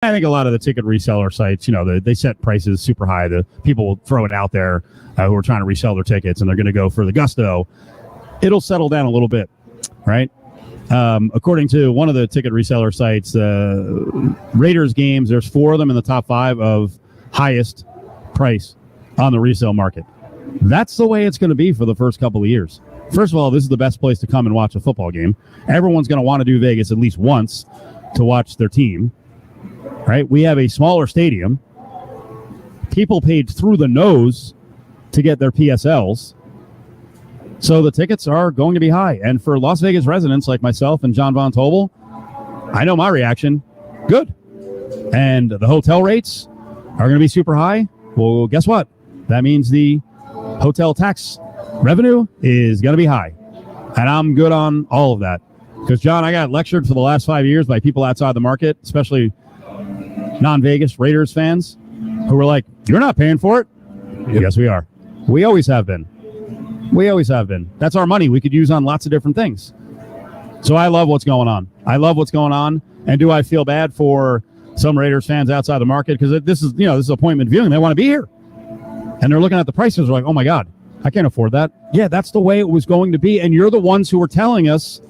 I think a lot of the ticket reseller sites, they set prices super high. The people will throw it out there who are trying to resell their tickets, and they're going to go for the gusto. It'll settle down a little bit, right? According to one of the ticket reseller sites, Raiders games, there's 4 of them in the top 5 of highest price on the resale market. That's the way it's going to be for the first couple of years. First of all, this is the best place to come and watch a football game. Everyone's going to want to do Vegas at least once to watch their team, right? We have a smaller stadium. People paid through the nose to get their PSLs. So the tickets are going to be high. And for Las Vegas residents like myself and John Von Tobel, I know my reaction. Good. And the hotel rates are going to be super high. Well, guess what? That means the hotel tax revenue is going to be high. And I'm good on all of that. Because, John, I got lectured for the last 5 years by people outside the market, especially non-Vegas Raiders fans, who were like, you're not paying for it? Yep. Yes, we are. We always have been. We always have been. That's our money we could use on lots of different things. So I love what's going on. I love what's going on. And do I feel bad for some Raiders fans outside the market? Because this is appointment viewing. They want to be here. And they're looking at the prices. They're like, oh, my God, I can't afford that. Yeah, that's the way it was going to be. And you're the ones who are telling us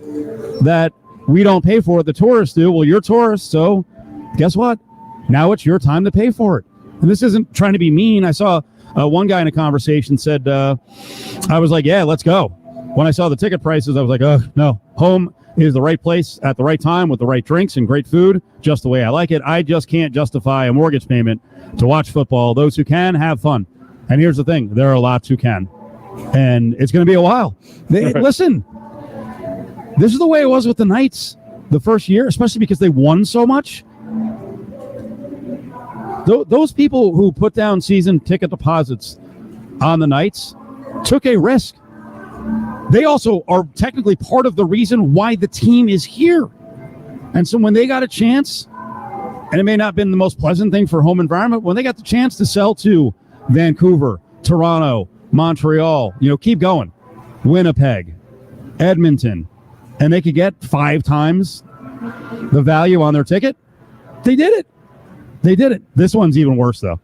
that we don't pay for it. The tourists do. Well, you're tourists. So guess what? Now it's your time to pay for it. And this isn't trying to be mean. I saw one guy in a conversation said, I was like, yeah, let's go. When I saw the ticket prices, I was like, oh, no, home is the right place at the right time with the right drinks and great food, just the way I like it. I just can't justify a mortgage payment to watch football. Those who can, have fun. And here's the thing. There are lots who can. And it's going to be a while. Listen, this is the way it was with the Knights the first year, especially because they won so much. Those people who put down season ticket deposits on the Knights took a risk. They also are technically part of the reason why the team is here. And so when they got a chance, and it may not have been the most pleasant thing for home environment, when they got the chance to sell to Vancouver, Toronto, Montreal, keep going, Winnipeg, Edmonton, and they could get 5 times the value on their ticket, they did it. They did it. This one's even worse, though,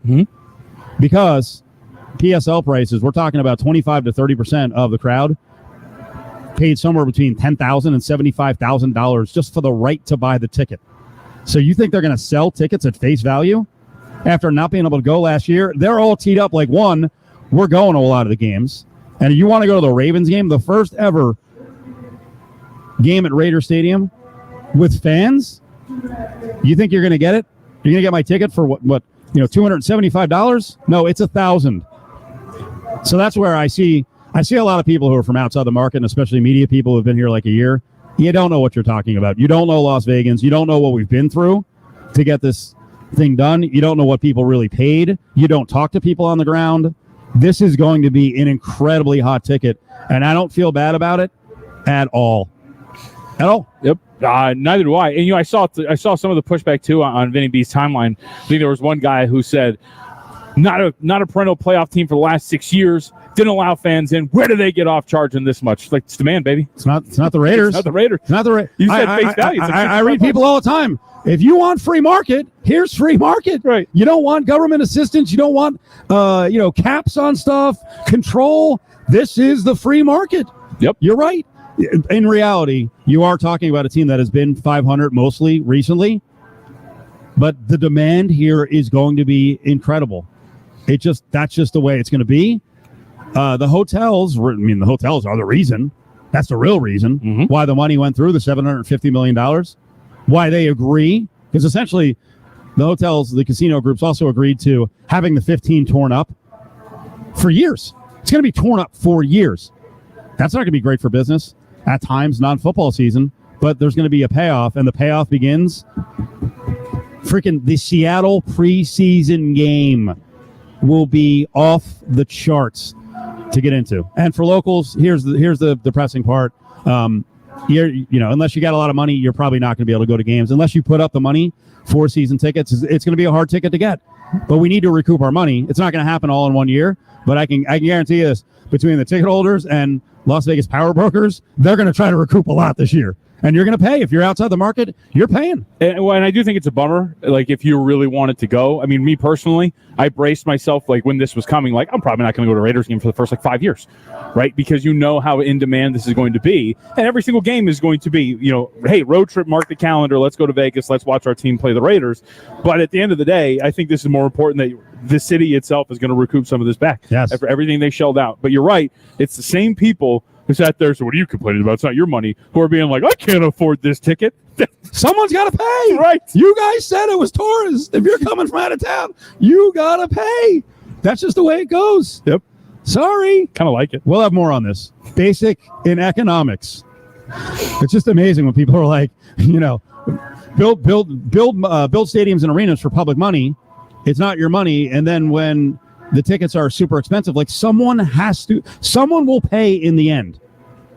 because PSL prices, we're talking about 25 to 30% of the crowd paid somewhere between $10,000 and $75,000 just for the right to buy the ticket. So you think they're going to sell tickets at face value after not being able to go last year? They're all teed up like, one, we're going to a lot of the games. And you want to go to the Ravens game, the first ever game at Raider Stadium with fans? You think you're going to get it? You're going to get my ticket for what $275? No, it's $1,000. So that's where I see a lot of people who are from outside the market, and especially media people who have been here like a year. You don't know what you're talking about. You don't know Las Vegans. You don't know what we've been through to get this thing done. You don't know what people really paid. You don't talk to people on the ground. This is going to be an incredibly hot ticket, and I don't feel bad about it at all. At all. Yep. Neither do I. And I saw some of the pushback too on Vinny B's timeline. I think there was one guy who said, not a perennial playoff team for the last 6 years. Didn't allow fans in. Where do they get off charging this much? Like, it's demand, baby. It's not the Raiders. It's not the Raiders. It's not the Raiders. You said face value. I read people all the time. If you want free market, here's free market. Right. You don't want government assistance. You don't want caps on stuff, control. This is the free market. Yep. You're right. In reality, you are talking about a team that has been 500 mostly recently, but the demand here is going to be incredible. That's just the way it's going to be. The hotels are the reason. That's the real reason why the money went through, the $750 million. Why they agree, because essentially the hotels, the casino groups also agreed to having the 15 torn up for years. It's going to be torn up for years. That's not going to be great for business at times, non-football season, but there's going to be a payoff, and the payoff begins freaking the Seattle preseason game will be off the charts to get into. And for locals, here's the depressing part. Unless you got a lot of money, you're probably not going to be able to go to games unless you put up the money for season tickets. It's going to be a hard ticket to get, but we need to recoup our money. It's not going to happen all in 1 year, but I can guarantee you this: between the ticket holders and Las Vegas power brokers, they're going to try to recoup a lot this year. And you're going to pay. If you're outside the market, you're paying. And I do think it's a bummer, like, if you really wanted to go. I mean, me personally, I braced myself, like, when this was coming, like, I'm probably not going to go to a Raiders game for the first, 5 years, right? Because you know how in demand this is going to be. And every single game is going to be, hey, road trip, mark the calendar, let's go to Vegas, let's watch our team play the Raiders. But at the end of the day, I think this is more important that the city itself is going to recoup some of this back for everything they shelled out. But you're right, it's the same people who sat there, so what are you complaining about? It's not your money. Who are being like, I can't afford this ticket. Someone's got to pay. Right. You guys said it was tourists. If you're coming from out of town, you got to pay. That's just the way it goes. Yep. Sorry. Kind of like it. We'll have more on this. Basic in economics. It's just amazing when people are like, build stadiums and arenas for public money. It's not your money. And then when the tickets are super expensive, like someone will pay in the end,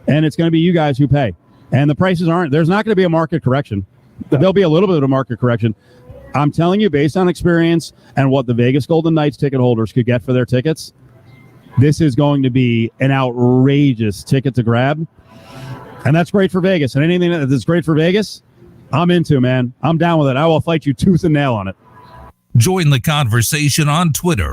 and it's going to be you guys who pay. And the prices there's not going to be a market correction. There'll be a little bit of a market correction. I'm telling you, based on experience and what the Vegas Golden Knights ticket holders could get for their tickets, this is going to be an outrageous ticket to grab. And that's great for Vegas. And anything that's great for Vegas, I'm into, man. I'm down with it. I will fight you tooth and nail on it. Join the conversation on Twitter